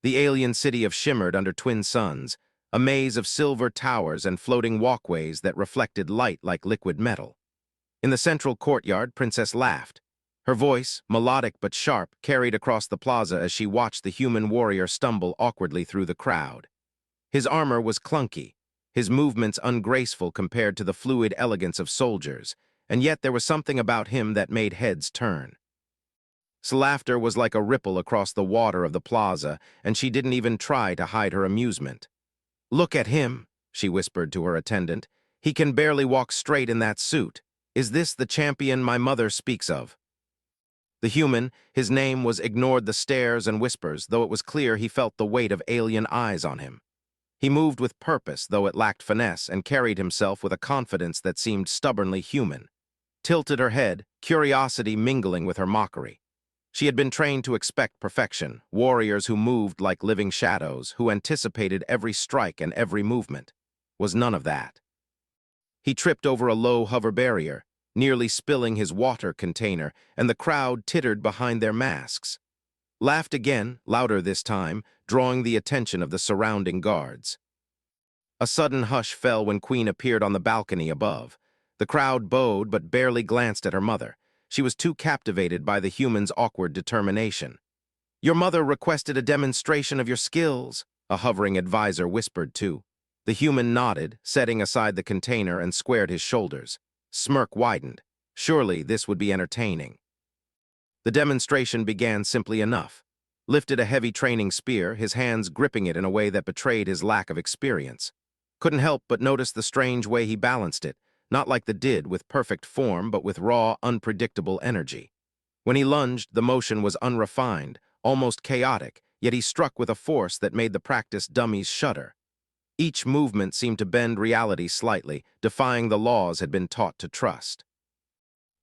The alien city of shimmered under twin suns, a maze of silver towers and floating walkways that reflected light like liquid metal. In the central courtyard, Princess laughed. Her voice, melodic but sharp, carried across the plaza as she watched the human warrior stumble awkwardly through the crowd. His armor was clunky, his movements ungraceful compared to the fluid elegance of soldiers, and yet there was something about him that made heads turn. His laughter was like a ripple across the water of the plaza, and she didn't even try to hide her amusement. "Look at him," she whispered to her attendant. "He can barely walk straight in that suit. Is this the champion my mother speaks of?" The human, his name was ignored the stares and whispers, though it was clear he felt the weight of alien eyes on him. He moved with purpose, though it lacked finesse, and carried himself with a confidence that seemed stubbornly human. Tilted her head, curiosity mingling with her mockery. She had been trained to expect perfection, warriors who moved like living shadows, who anticipated every strike and every movement. Was none of that. He tripped over a low hover barrier, nearly spilling his water container, and the crowd tittered behind their masks. Laughed again, louder this time, drawing the attention of the surrounding guards. A sudden hush fell when Queen appeared on the balcony above. The crowd bowed but barely glanced at her mother. She was too captivated by the human's awkward determination. "Your mother requested a demonstration of your skills," a hovering advisor whispered too. The human nodded, setting aside the container and squared his shoulders. Smirk widened. Surely this would be entertaining. The demonstration began simply enough. Lifted a heavy training spear, his hands gripping it in a way that betrayed his lack of experience. Couldn't help but notice the strange way he balanced it, not like the did with perfect form, but with raw, unpredictable energy. When he lunged, the motion was unrefined, almost chaotic, yet he struck with a force that made the practiced dummies shudder. Each movement seemed to bend reality slightly, defying the laws had been taught to trust.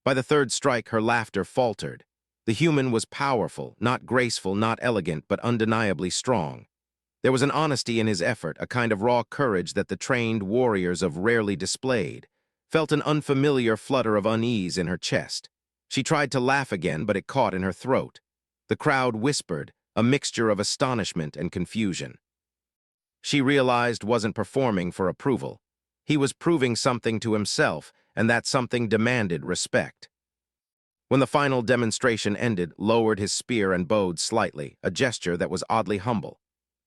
By the third strike, her laughter faltered. The human was powerful, not graceful, not elegant, but undeniably strong. There was an honesty in his effort, a kind of raw courage that the trained warriors of rarely displayed. Felt an unfamiliar flutter of unease in her chest. She tried to laugh again, but it caught in her throat. The crowd whispered, a mixture of astonishment and confusion. She realized wasn't performing for approval. He was proving something to himself, and that something demanded respect. When the final demonstration ended, lowered his spear and bowed slightly, a gesture that was oddly humble.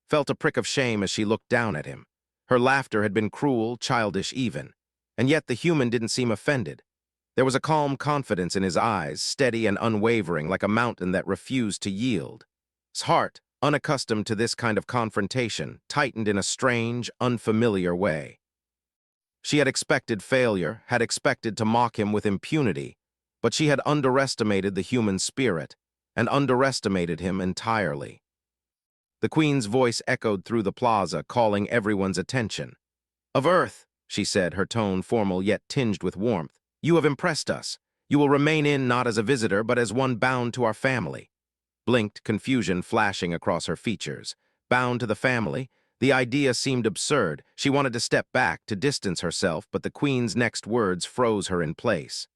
Felt a prick of shame as she looked down at him. Her laughter had been cruel, childish even, and yet the human didn't seem offended. There was a calm confidence in his eyes, steady and unwavering, like a mountain that refused to yield. His heart, unaccustomed to this kind of confrontation, tightened in a strange, unfamiliar way. She had expected failure, had expected to mock him with impunity, but she had underestimated the human spirit, and underestimated him entirely. The Queen's voice echoed through the plaza, calling everyone's attention. "Of Earth," she said, her tone formal yet tinged with warmth, "you have impressed us. You will remain in not as a visitor, but as one bound to our family." Blinked, confusion flashing across her features. Bound to the family? The idea seemed absurd. She wanted to step back, to distance herself, but the Queen's next words froze her in place.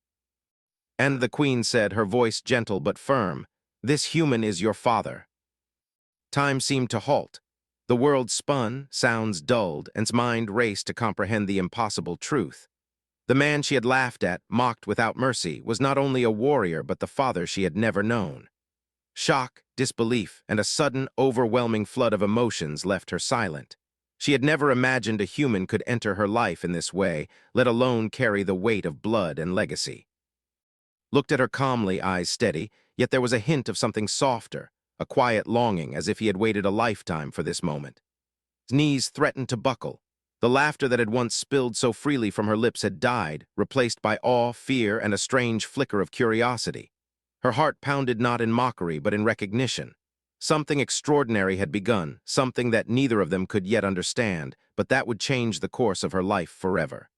And the Queen said, her voice gentle but firm, "This human is your father." Time seemed to halt. The world spun, sounds dulled, and his mind raced to comprehend the impossible truth. The man she had laughed at, mocked without mercy, was not only a warrior but the father she had never known. Shock, disbelief, and a sudden, overwhelming flood of emotions left her silent. She had never imagined a human could enter her life in this way, let alone carry the weight of blood and legacy. Looked at her calmly, eyes steady, yet there was a hint of something softer, a quiet longing, as if he had waited a lifetime for this moment. His knees threatened to buckle. The laughter that had once spilled so freely from her lips had died, replaced by awe, fear, and a strange flicker of curiosity. Her heart pounded not in mockery, but in recognition. Something extraordinary had begun, something that neither of them could yet understand, but that would change the course of her life forever.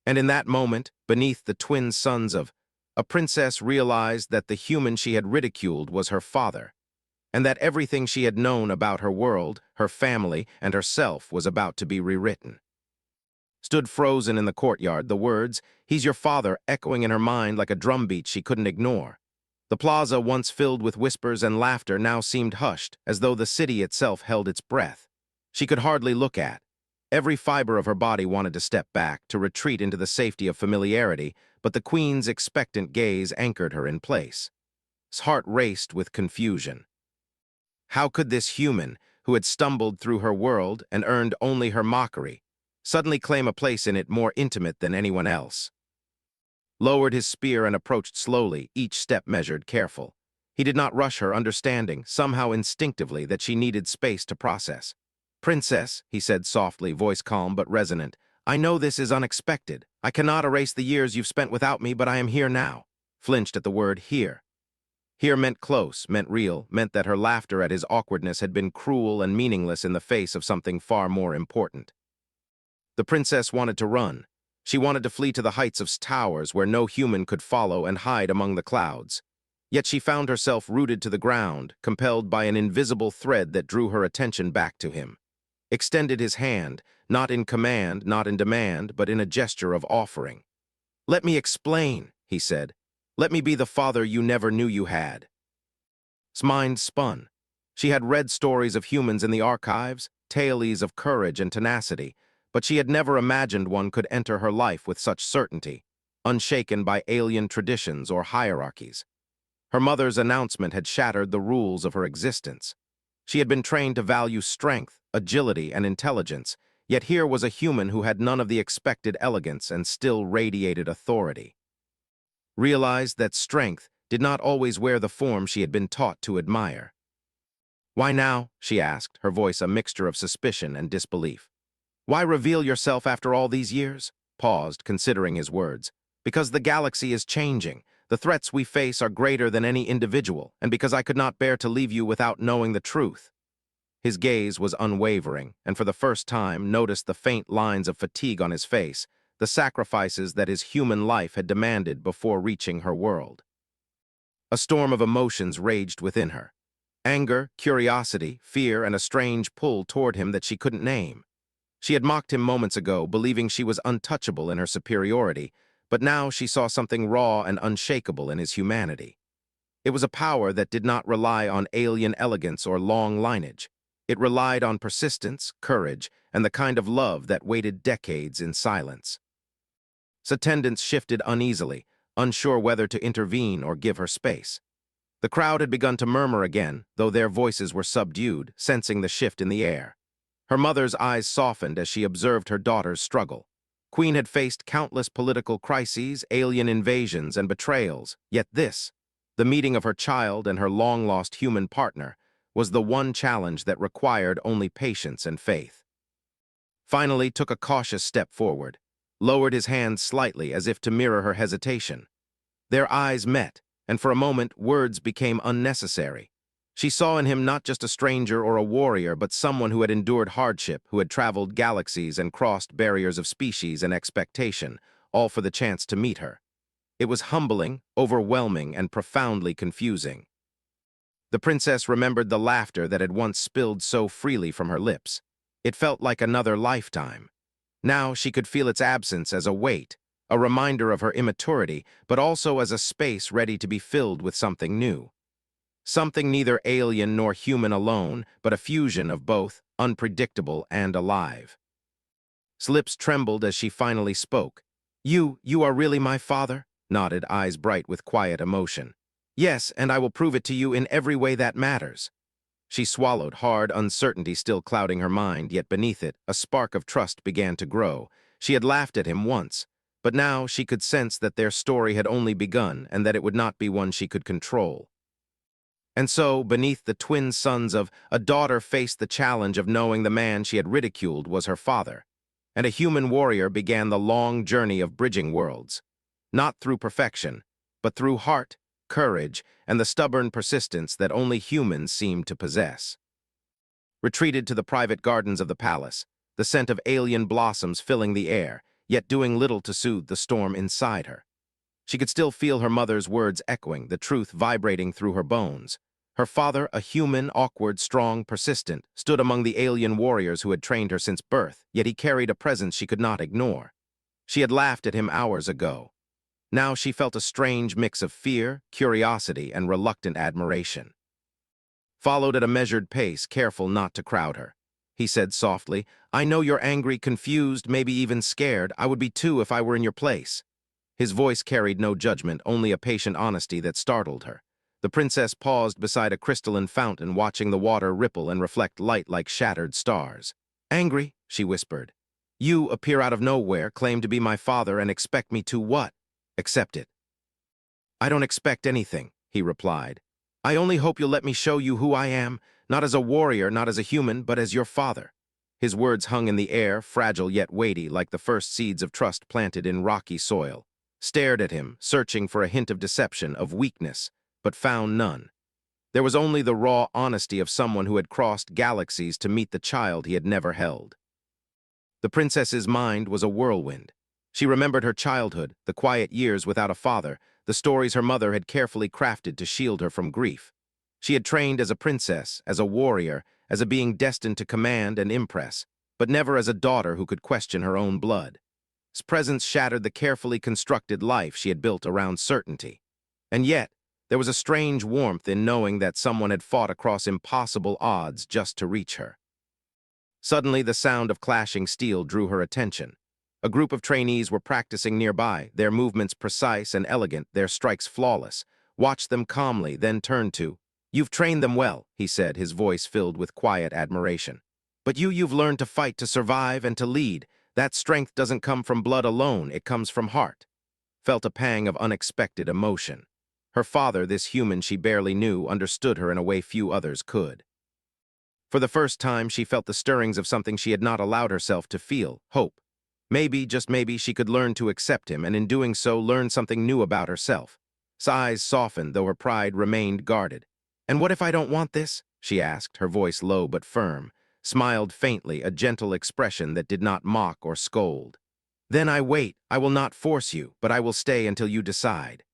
And in that moment, beneath the twin suns of a princess realized that the human she had ridiculed was her father, and that everything she had known about her world, her family, and herself was about to be rewritten. Stood frozen in the courtyard, the words, "He's your father," echoing in her mind like a drumbeat she couldn't ignore. The plaza, once filled with whispers and laughter, now seemed hushed, as though the city itself held its breath. She could hardly look at. Every fiber of her body wanted to step back, to retreat into the safety of familiarity, but the queen's expectant gaze anchored her in place. His heart raced with confusion. How could this human, who had stumbled through her world and earned only her mockery, suddenly claim a place in it more intimate than anyone else? Lowered his spear and approached slowly, each step measured, careful. He did not rush her, understanding, somehow instinctively, that she needed space to process. "Princess," he said softly, voice calm but resonant, "I know this is unexpected. I cannot erase the years you've spent without me, but I am here now." Flinched at the word here. Here meant close, meant real, meant that her laughter at his awkwardness had been cruel and meaningless in the face of something far more important. The princess wanted to run. She wanted to flee to the heights of towers where no human could follow and hide among the clouds. Yet she found herself rooted to the ground, compelled by an invisible thread that drew her attention back to him. Extended his hand, not in command, not in demand, but in a gesture of offering. "Let me explain," he said. "Let me be the father you never knew you had." His mind spun. She had read stories of humans in the archives, tales of courage and tenacity, but she had never imagined one could enter her life with such certainty, unshaken by alien traditions or hierarchies. Her mother's announcement had shattered the rules of her existence. She had been trained to value strength, agility, and intelligence, yet here was a human who had none of the expected elegance and still radiated authority. Realized that strength did not always wear the form she had been taught to admire. "Why now?" she asked, her voice a mixture of suspicion and disbelief. "Why reveal yourself after all these years?" Paused, considering his words. "Because the galaxy is changing. The threats we face are greater than any individual, and because I could not bear to leave you without knowing the truth." His gaze was unwavering, and for the first time noticed the faint lines of fatigue on his face, the sacrifices that his human life had demanded before reaching her world. A storm of emotions raged within her. Anger, curiosity, fear, and a strange pull toward him that she couldn't name. She had mocked him moments ago, believing she was untouchable in her superiority, but now she saw something raw and unshakable in his humanity. It was a power that did not rely on alien elegance or long lineage. It relied on persistence, courage, and the kind of love that waited decades in silence. His attendants shifted uneasily, unsure whether to intervene or give her space. The crowd had begun to murmur again, though their voices were subdued, sensing the shift in the air. Her mother's eyes softened as she observed her daughter's struggle. Queen had faced countless political crises, alien invasions, and betrayals, yet this, the meeting of her child and her long-lost human partner, was the one challenge that required only patience and faith. Finally took a cautious step forward, lowered his hand slightly as if to mirror her hesitation. Their eyes met, and for a moment words became unnecessary. She saw in him not just a stranger or a warrior, but someone who had endured hardship, who had traveled galaxies and crossed barriers of species and expectation, all for the chance to meet her. It was humbling, overwhelming, and profoundly confusing. The princess remembered the laughter that had once spilled so freely from her lips. It felt like another lifetime. Now she could feel its absence as a weight, a reminder of her immaturity, but also as a space ready to be filled with something new. Something neither alien nor human alone, but a fusion of both, unpredictable and alive. His lips trembled as she finally spoke. You are really my father?" Nodded, eyes bright with quiet emotion. "Yes, and I will prove it to you in every way that matters." She swallowed hard, uncertainty still clouding her mind, yet beneath it, a spark of trust began to grow. She had laughed at him once, but now she could sense that their story had only begun and that it would not be one she could control. And so, beneath the twin suns of a daughter faced the challenge of knowing the man she had ridiculed was her father, and a human warrior began the long journey of bridging worlds, not through perfection, but through heart, courage, and the stubborn persistence that only humans seem to possess. Retreated to the private gardens of the palace, the scent of alien blossoms filling the air, yet doing little to soothe the storm inside her. She could still feel her mother's words echoing, the truth vibrating through her bones. Her father, a human, awkward, strong, persistent, stood among the alien warriors who had trained her since birth, yet he carried a presence she could not ignore. She had laughed at him hours ago. Now she felt a strange mix of fear, curiosity, and reluctant admiration. Followed at a measured pace, careful not to crowd her. He said softly, "I know you're angry, confused, maybe even scared. I would be too if I were in your place." His voice carried no judgment, only a patient honesty that startled her. The princess paused beside a crystalline fountain, watching the water ripple and reflect light like shattered stars. "Angry?" she whispered. "You appear out of nowhere, claim to be my father, and expect me to what? Accept it." "I don't expect anything," he replied. "I only hope you'll let me show you who I am, not as a warrior, not as a human, but as your father." His words hung in the air, fragile yet weighty, like the first seeds of trust planted in rocky soil. Stared at him, searching for a hint of deception, of weakness, but found none. There was only the raw honesty of someone who had crossed galaxies to meet the child he had never held. The princess's mind was a whirlwind. She remembered her childhood, the quiet years without a father, the stories her mother had carefully crafted to shield her from grief. She had trained as a princess, as a warrior, as a being destined to command and impress, but never as a daughter who could question her own blood. His presence shattered the carefully constructed life she had built around certainty. And yet, there was a strange warmth in knowing that someone had fought across impossible odds just to reach her. Suddenly, the sound of clashing steel drew her attention. A group of trainees were practicing nearby, their movements precise and elegant, their strikes flawless. Watched them calmly, then turned to, "You've trained them well," he said, his voice filled with quiet admiration. "But you've learned to fight, to survive, and to lead. That strength doesn't come from blood alone, it comes from heart." Felt a pang of unexpected emotion. Her father, this human she barely knew, understood her in a way few others could. For the first time, she felt the stirrings of something she had not allowed herself to feel, hope. Maybe, just maybe, she could learn to accept him, and in doing so, learn something new about herself. His eyes softened, though her pride remained guarded. "And what if I don't want this?" she asked, her voice low but firm, smiled faintly, a gentle expression that did not mock or scold. "Then I wait. I will not force you, but I will stay until you decide."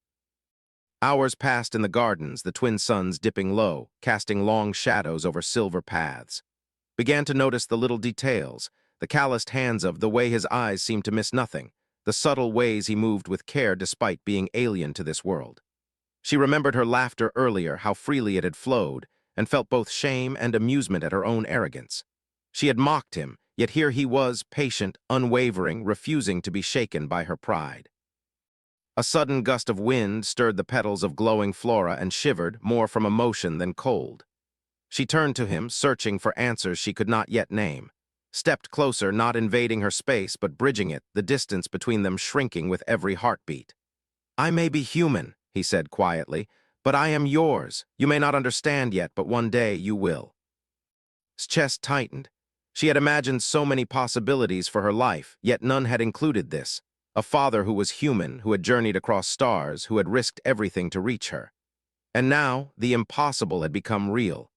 Hours passed in the gardens, the twin suns dipping low, casting long shadows over silver paths. Began to notice the little details, the calloused hands of the way his eyes seemed to miss nothing, the subtle ways he moved with care despite being alien to this world. She remembered her laughter earlier, how freely it had flowed, and felt both shame and amusement at her own arrogance. She had mocked him, yet here he was, patient, unwavering, refusing to be shaken by her pride. A sudden gust of wind stirred the petals of glowing flora and shivered, more from emotion than cold. She turned to him, searching for answers she could not yet name. Stepped closer, not invading her space, but bridging it, the distance between them shrinking with every heartbeat. "I may be human," he said quietly, "but I am yours. You may not understand yet, but one day you will." His chest tightened. She had imagined so many possibilities for her life, yet none had included this. A father who was human, who had journeyed across stars, who had risked everything to reach her. And now, the impossible had become real.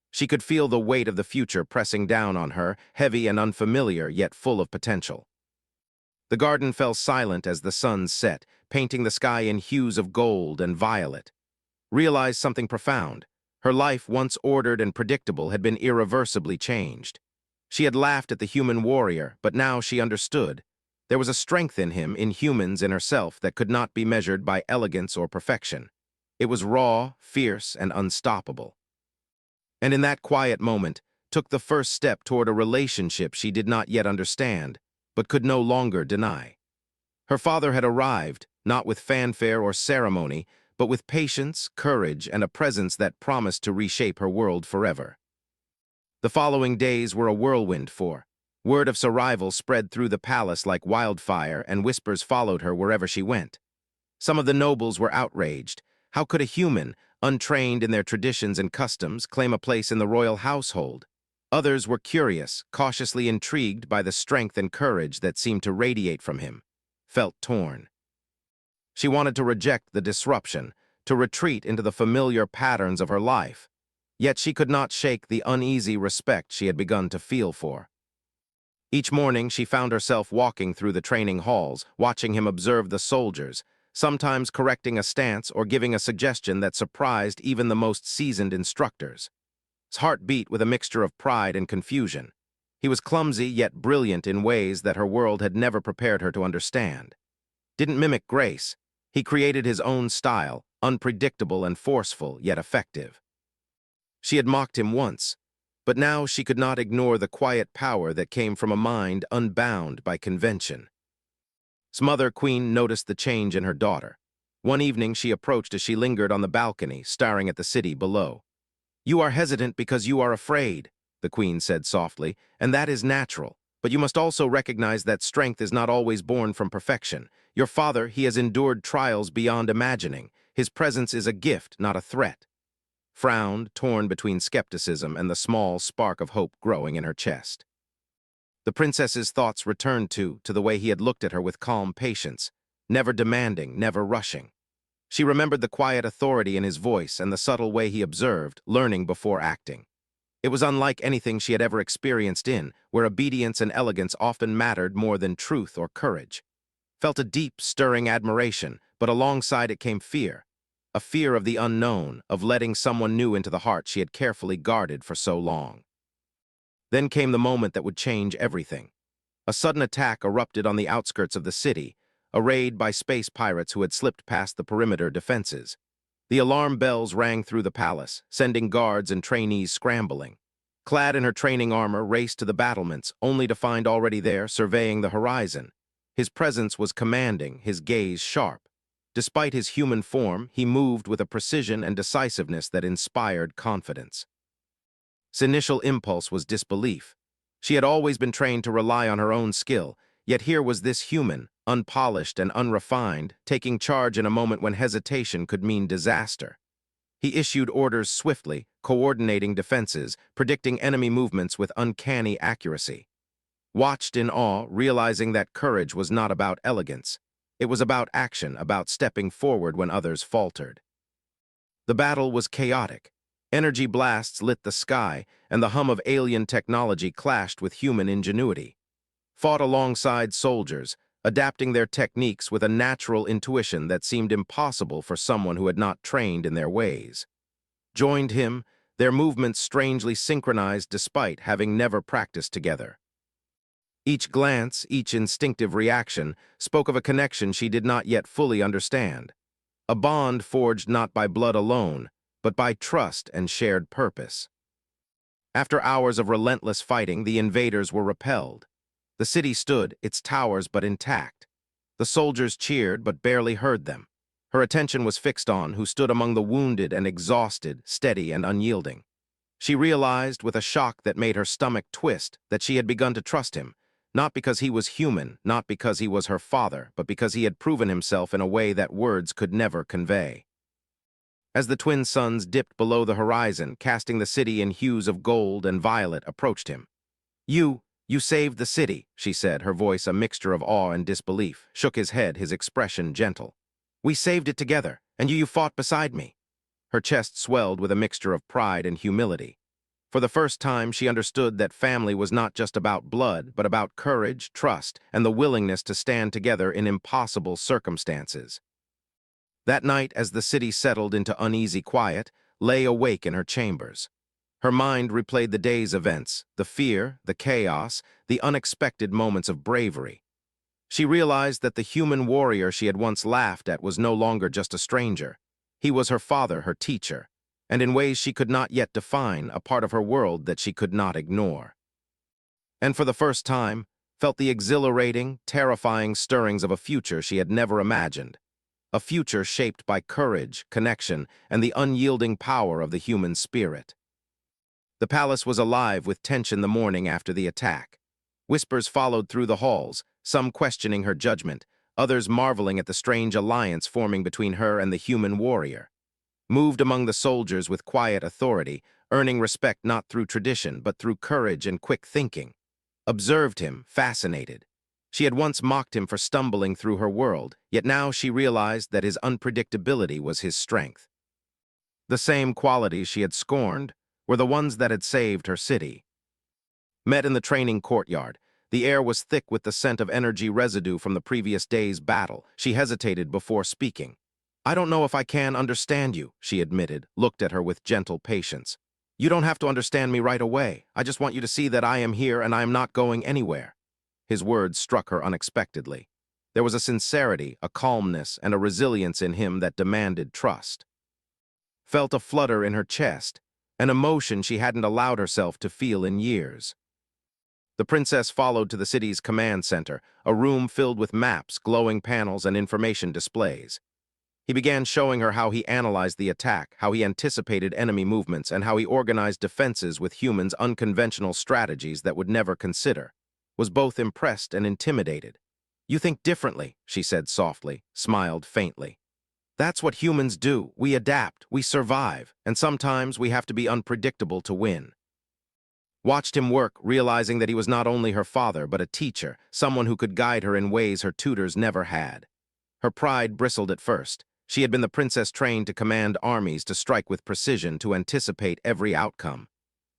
She could feel the weight of the future pressing down on her, heavy and unfamiliar, yet full of potential. The garden fell silent as the sun set, painting the sky in hues of gold and violet. Realized something profound. Her life, once ordered and predictable, had been irreversibly changed. She had laughed at the human warrior, but now she understood. There was a strength in him, in humans, in herself, that could not be measured by elegance or perfection. It was raw, fierce, and unstoppable. And in that quiet moment, took the first step toward a relationship she did not yet understand, but could no longer deny. Her father had arrived, not with fanfare or ceremony, but with patience, courage, and a presence that promised to reshape her world forever. The following days were a whirlwind for. Word of his arrival spread through the palace like wildfire, and whispers followed her wherever she went. Some of the nobles were outraged. How could a human, untrained in their traditions and customs, claim a place in the royal household? Others were curious, cautiously intrigued by the strength and courage that seemed to radiate from him. Felt torn. She wanted to reject the disruption, to retreat into the familiar patterns of her life. Yet she could not shake the uneasy respect she had begun to feel for. Each morning she found herself walking through the training halls, watching him observe the soldiers, sometimes correcting a stance or giving a suggestion that surprised even the most seasoned instructors. His heart beat with a mixture of pride and confusion. He was clumsy yet brilliant in ways that her world had never prepared her to understand. Didn't mimic grace, He created his own style, unpredictable and forceful, yet effective. She had mocked him once, but now she could not ignore the quiet power that came from a mind unbound by convention. Mother Queen noticed the change in her daughter. One evening she approached as she lingered on the balcony, staring at the city below. "You are hesitant because you are afraid," the Queen said softly, "and that is natural. But you must also recognize that strength is not always born from perfection. Your father, he has endured trials beyond imagining. His presence is a gift, not a threat." Frowned, torn between skepticism and the small spark of hope growing in her chest. The princess's thoughts returned to the way he had looked at her with calm patience, never demanding, never rushing. She remembered the quiet authority in his voice and the subtle way he observed, learning before acting. It was unlike anything she had ever experienced where obedience and elegance often mattered more than truth or courage. Felt a deep, stirring admiration, but alongside it came fear. A fear of the unknown, of letting someone new into the heart she had carefully guarded for so long. Then came the moment that would change everything. A sudden attack erupted on the outskirts of the city, a raid by space pirates who had slipped past the perimeter defenses. The alarm bells rang through the palace, sending guards and trainees scrambling. Clad in her training armor, raced to the battlements, only to find already there, surveying the horizon. His presence was commanding, his gaze sharp. Despite his human form, he moved with a precision and decisiveness that inspired confidence. His initial impulse was disbelief. She had always been trained to rely on her own skill, yet here was this human, unpolished and unrefined, taking charge in a moment when hesitation could mean disaster. He issued orders swiftly, coordinating defenses, predicting enemy movements with uncanny accuracy. Watched in awe, realizing that courage was not about elegance. It was about action, about stepping forward when others faltered. The battle was chaotic. Energy blasts lit the sky, and the hum of alien technology clashed with human ingenuity. Fought alongside soldiers, adapting their techniques with a natural intuition that seemed impossible for someone who had not trained in their ways. Joined him, their movements strangely synchronized despite having never practiced together. Each glance, each instinctive reaction, spoke of a connection she did not yet fully understand. A bond forged not by blood alone, but by trust and shared purpose. After hours of relentless fighting, the invaders were repelled. The city stood, its towers but intact. The soldiers cheered but barely heard them. Her attention was fixed on who stood among the wounded and exhausted, steady and unyielding. She realized, with a shock that made her stomach twist, that she had begun to trust him, not because he was human, not because he was her father, but because he had proven himself in a way that words could never convey. As the twin suns dipped below the horizon, casting the city in hues of gold and violet, approached him. You saved the city," she said, her voice a mixture of awe and disbelief, shook his head, his expression gentle. "We saved it together, and you fought beside me." Her chest swelled with a mixture of pride and humility. For the first time, she understood that family was not just about blood, but about courage, trust, and the willingness to stand together in impossible circumstances. That night, as the city settled into uneasy quiet, lay awake in her chambers. Her mind replayed the day's events, the fear, the chaos, the unexpected moments of bravery. She realized that the human warrior she had once laughed at was no longer just a stranger. He was her father, her teacher, and in ways she could not yet define, a part of her world that she could not ignore. And for the first time, felt the exhilarating, terrifying stirrings of a future she had never imagined. A future shaped by courage, connection, and the unyielding power of the human spirit. The palace was alive with tension the morning after the attack. Whispers followed through the halls, some questioning her judgment, others marveling at the strange alliance forming between her and the human warrior. Moved among the soldiers with quiet authority, earning respect not through tradition but through courage and quick thinking. Observed him, fascinated. She had once mocked him for stumbling through her world, yet now she realized that his unpredictability was his strength. The same qualities she had scorned were the ones that had saved her city. Met in the training courtyard. The air was thick with the scent of energy residue from the previous day's battle. She hesitated before speaking. "I don't know if I can understand you," she admitted, looked at her with gentle patience. "You don't have to understand me right away. I just want you to see that I am here and I am not going anywhere." His words struck her unexpectedly. There was a sincerity, a calmness, and a resilience in him that demanded trust. Felt a flutter in her chest, an emotion she hadn't allowed herself to feel in years. The princess followed to the city's command center, a room filled with maps, glowing panels, and information displays. He began showing her how he analyzed the attack, how he anticipated enemy movements, and how he organized defenses with humans' unconventional strategies that would never consider. Was both impressed and intimidated. "You think differently," she said softly, smiled faintly. "That's what humans do. We adapt, we survive, and sometimes we have to be unpredictable to win." Watched him work, realizing that he was not only her father, but a teacher, someone who could guide her in ways her tutors never had. Her pride bristled at first. She had been the princess trained to command armies, to strike with precision, to anticipate every outcome.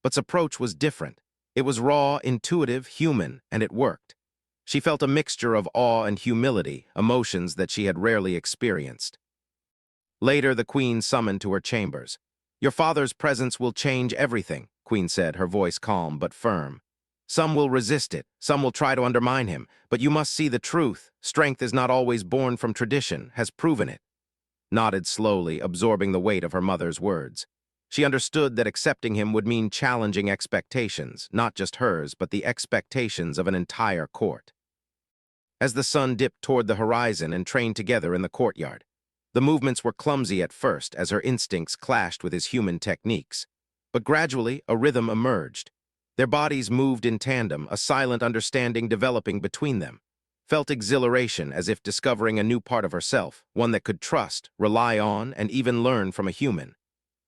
But his approach was different. It was raw, intuitive, human, and it worked. She felt a mixture of awe and humility, emotions that she had rarely experienced. Later, the queen summoned to her chambers. "Your father's presence will change everything," Queen said, her voice calm but firm. "Some will resist it, some will try to undermine him, but you must see the truth. Strength is not always born from tradition, has proven it." Nodded slowly, absorbing the weight of her mother's words. She understood that accepting him would mean challenging expectations, not just hers, but the expectations of an entire court. As the sun dipped toward the horizon and trained together in the courtyard, the movements were clumsy at first as her instincts clashed with his human techniques. But gradually, a rhythm emerged. Their bodies moved in tandem, a silent understanding developing between them. Felt exhilaration, as if discovering a new part of herself, one that could trust, rely on, and even learn from a human.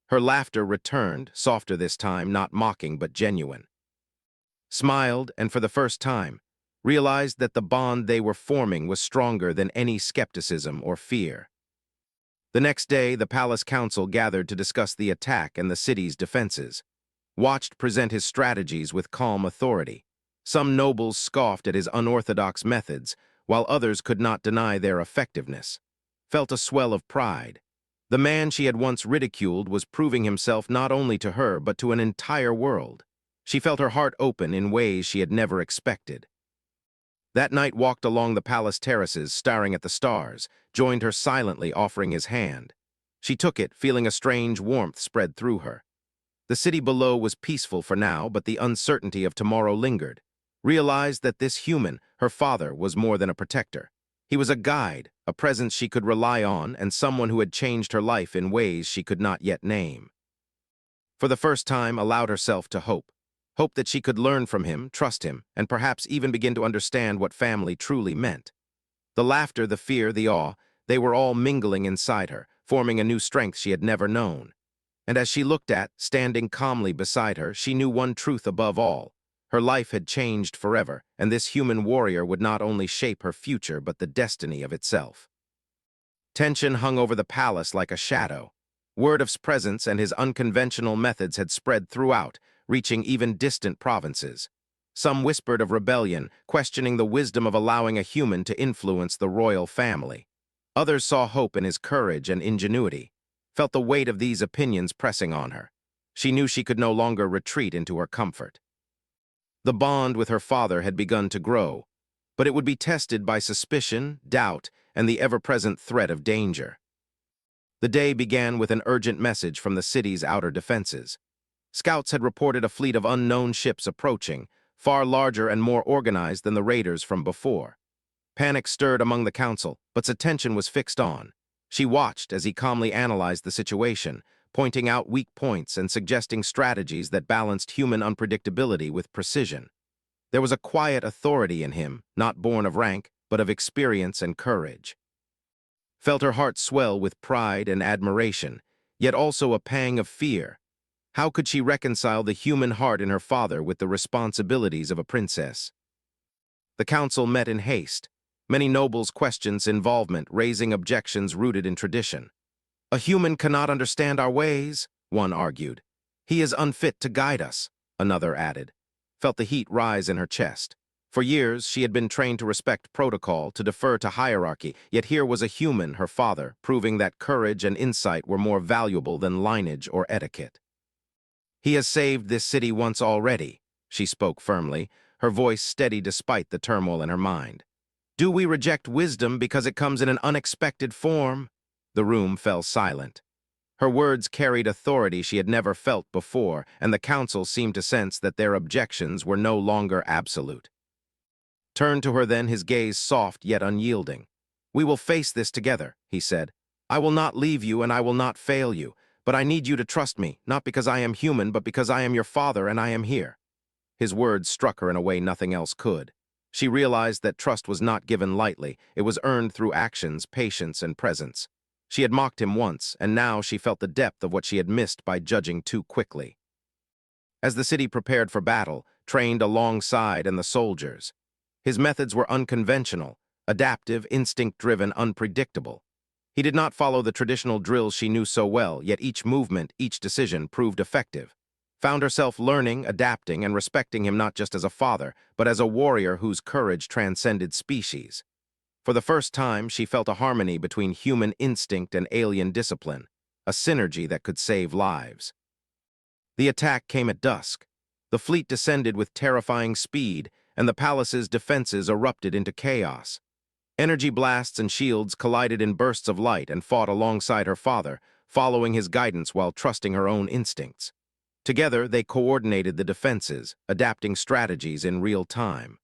Her laughter returned, softer this time, not mocking but genuine. Smiled, and for the first time, realized that the bond they were forming was stronger than any skepticism or fear. The next day, the palace council gathered to discuss the attack and the city's defenses. Watched present his strategies with calm authority. Some nobles scoffed at his unorthodox methods, while others could not deny their effectiveness. Felt a swell of pride. The man she had once ridiculed was proving himself not only to her, but to an entire world. She felt her heart open in ways she had never expected. That night walked along the palace terraces, staring at the stars, joined her silently, offering his hand. She took it, feeling a strange warmth spread through her. The city below was peaceful for now, but the uncertainty of tomorrow lingered. Realized that this human, her father, was more than a protector. He was a guide, a presence she could rely on, and someone who had changed her life in ways she could not yet name. For the first time, allowed herself to hope. Hope that she could learn from him, trust him, and perhaps even begin to understand what family truly meant. The laughter, the fear, the awe, they were all mingling inside her, forming a new strength she had never known. And as she looked at, standing calmly beside her, she knew one truth above all. Her life had changed forever, and this human warrior would not only shape her future, but the destiny of itself. Tension hung over the palace like a shadow. Word of his presence and his unconventional methods had spread throughout, reaching even distant provinces. Some whispered of rebellion, questioning the wisdom of allowing a human to influence the royal family. Others saw hope in his courage and ingenuity. Felt the weight of these opinions pressing on her. She knew she could no longer retreat into her comfort. The bond with her father had begun to grow, but it would be tested by suspicion, doubt, and the ever-present threat of danger. The day began with an urgent message from the city's outer defenses. Scouts had reported a fleet of unknown ships approaching, far larger and more organized than the raiders from before. Panic stirred among the council, but its attention was fixed on. She watched as he calmly analyzed the situation, pointing out weak points and suggesting strategies that balanced human unpredictability with precision. There was a quiet authority in him, not born of rank, but of experience and courage. Felt her heart swell with pride and admiration, yet also a pang of fear. How could she reconcile the human heart in her father with the responsibilities of a princess? The council met in haste. Many nobles questioned his involvement, raising objections rooted in tradition. "A human cannot understand our ways," one argued. "He is unfit to guide us," another added. Felt the heat rise in her chest. For years, she had been trained to respect protocol, to defer to hierarchy, yet here was a human, her father, proving that courage and insight were more valuable than lineage or etiquette. "He has saved this city once already," she spoke firmly, her voice steady despite the turmoil in her mind. Do we reject wisdom because it comes in an unexpected form? The room fell silent. Her words carried authority she had never felt before, and the council seemed to sense that their objections were no longer absolute. Turned to her then, his gaze soft yet unyielding. "We will face this together," he said. "I will not leave you and I will not fail you, but I need you to trust me, not because I am human, but because I am your father and I am here." His words struck her in a way nothing else could. She realized that trust was not given lightly. It was earned through actions, patience, and presence. She had mocked him once, and now she felt the depth of what she had missed by judging too quickly. As the city prepared for battle, trained alongside and the soldiers, his methods were unconventional, adaptive, instinct-driven, unpredictable. He did not follow the traditional drills she knew so well, yet each movement, each decision proved effective. Found herself learning, adapting, and respecting him not just as a father, but as a warrior whose courage transcended species. For the first time, she felt a harmony between human instinct and alien discipline, a synergy that could save lives. The attack came at dusk. The fleet descended with terrifying speed, and the palace's defenses erupted into chaos. Energy blasts and shields collided in bursts of light and fought alongside her father, following his guidance while trusting her own instincts. Together, they coordinated the defenses, adapting strategies in real time.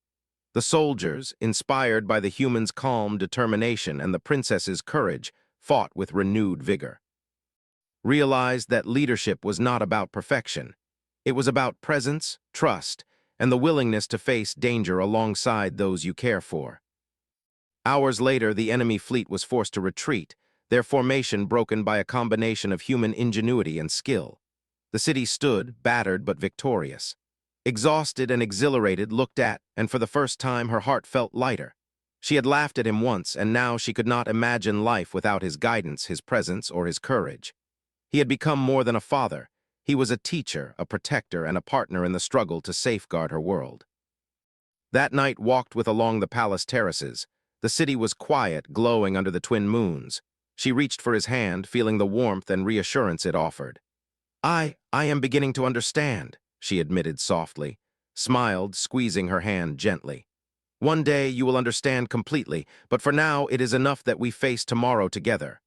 The soldiers, inspired by the humans' calm determination and the princess's courage, fought with renewed vigor. Realized that leadership was not about perfection. It was about presence, trust, and the willingness to face danger alongside those you care for. Hours later, the enemy fleet was forced to retreat, their formation broken by a combination of human ingenuity and skill. The city stood, battered but victorious. Exhausted and exhilarated, looked at, and for the first time her heart felt lighter. She had laughed at him once, and now she could not imagine life without his guidance, his presence, or his courage. He had become more than a father. He was a teacher, a protector, and a partner in the struggle to safeguard her world. That night walked with along the palace terraces. The city was quiet, glowing under the twin moons. She reached for his hand, feeling the warmth and reassurance it offered. I am beginning to understand," she admitted softly, smiled, squeezing her hand gently. "One day you will understand completely, but for now it is enough that we face tomorrow together."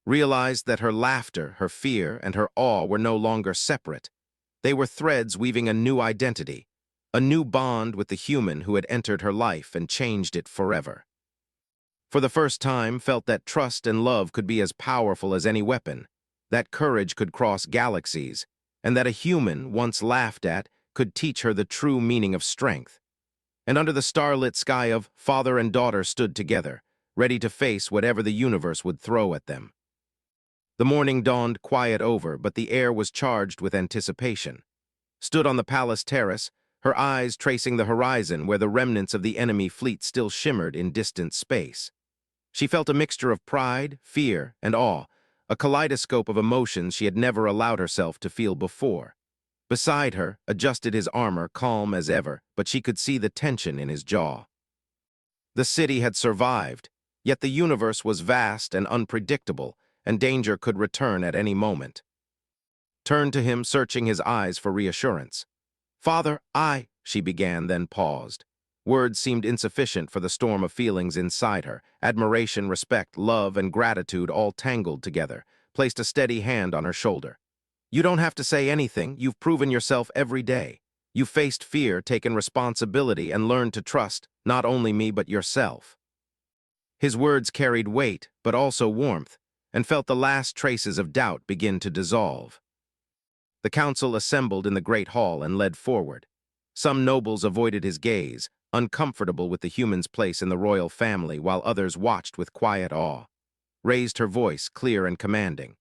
Realized that her laughter, her fear, and her awe were no longer separate. They were threads weaving a new identity, a new bond with the human who had entered her life and changed it forever. For the first time, felt that trust and love could be as powerful as any weapon, that courage could cross galaxies, and that a human, once laughed at, could teach her the true meaning of strength. And under the starlit sky of father and daughter stood together, ready to face whatever the universe would throw at them. The morning dawned quiet over, but the air was charged with anticipation. Stood on the palace terrace, her eyes tracing the horizon where the remnants of the enemy fleet still shimmered in distant space. She felt a mixture of pride, fear, and awe, a kaleidoscope of emotions she had never allowed herself to feel before. Beside her, adjusted his armor, calm as ever, but she could see the tension in his jaw. The city had survived, yet the universe was vast and unpredictable, and danger could return at any moment. Turned to him, searching his eyes for reassurance. "Father, she began, then paused. Words seemed insufficient for the storm of feelings inside her, admiration, respect, love, and gratitude all tangled together, placed a steady hand on her shoulder. "You don't have to say anything. You've proven yourself every day. You faced fear, taken responsibility, and learned to trust, not only me but yourself." His words carried weight, but also warmth, and felt the last traces of doubt begin to dissolve. The council assembled in the great hall and led forward. Some nobles avoided his gaze, uncomfortable with the human's place in the royal family, while others watched with quiet awe. Raised her voice, clear and commanding.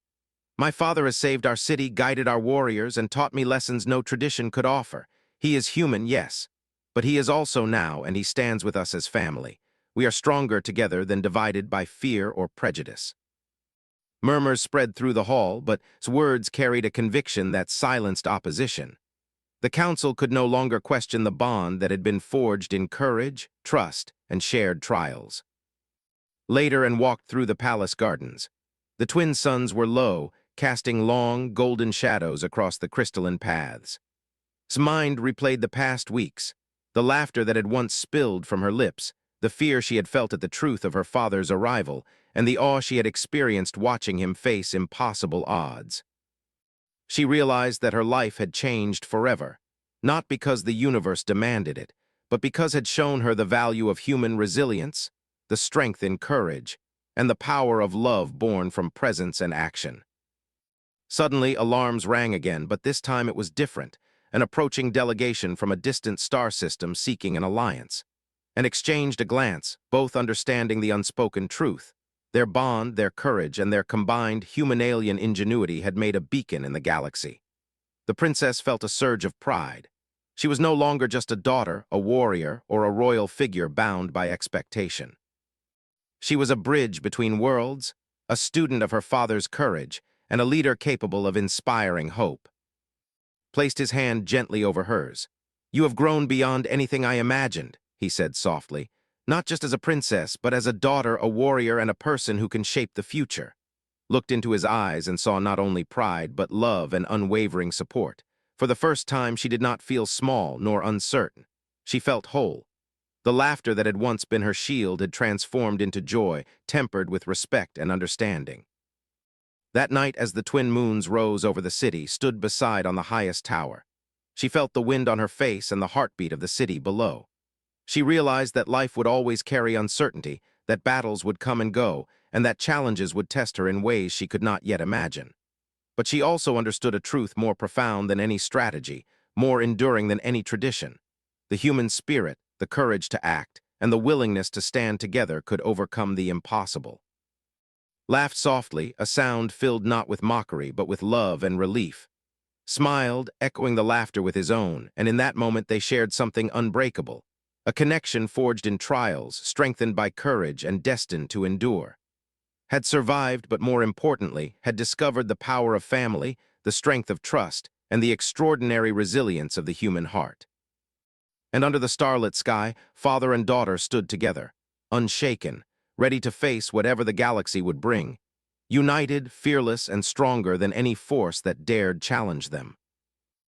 "My father has saved our city, guided our warriors, and taught me lessons no tradition could offer. He is human, yes, but he is also now, and he stands with us as family. We are stronger together than divided by fear or prejudice." Murmurs spread through the hall, but his words carried a conviction that silenced opposition. The council could no longer question the bond that had been forged in courage, trust, and shared trials. Later and walked through the palace gardens. The twin suns were low, casting long, golden shadows across the crystalline paths. His mind replayed the past weeks, the laughter that had once spilled from her lips, the fear she had felt at the truth of her father's arrival, and the awe she had experienced watching him face impossible odds. She realized that her life had changed forever, not because the universe demanded it, but because it had shown her the value of human resilience, the strength in courage, and the power of love born from presence and action. Suddenly, alarms rang again, but this time it was different, an approaching delegation from a distant star system seeking an alliance, and exchanged a glance, both understanding the unspoken truth. Their bond, their courage, and their combined human-alien ingenuity had made a beacon in the galaxy. The princess felt a surge of pride. She was no longer just a daughter, a warrior, or a royal figure bound by expectation. She was a bridge between worlds, a student of her father's courage, and a leader capable of inspiring hope. Placed his hand gently over hers. "You have grown beyond anything I imagined," he said softly, "not just as a princess, but as a daughter, a warrior, and a person who can shape the future." Looked into his eyes and saw not only pride, but love and unwavering support. For the first time, she did not feel small nor uncertain. She felt whole. The laughter that had once been her shield had transformed into joy, tempered with respect and understanding. That night, as the twin moons rose over the city, stood beside on the highest tower. She felt the wind on her face and the heartbeat of the city below. She realized that life would always carry uncertainty, that battles would come and go, and that challenges would test her in ways she could not yet imagine. But she also understood a truth more profound than any strategy, more enduring than any tradition. The human spirit, the courage to act, and the willingness to stand together could overcome the impossible. Laughed softly, a sound filled not with mockery, but with love and relief. Smiled, echoing the laughter with his own, and in that moment they shared something unbreakable, a connection forged in trials, strengthened by courage, and destined to endure. Had survived, but more importantly, had discovered the power of family, the strength of trust, and the extraordinary resilience of the human heart. And under the starlit sky, father and daughter stood together, unshaken, ready to face whatever the galaxy would bring, united, fearless, and stronger than any force that dared challenge them.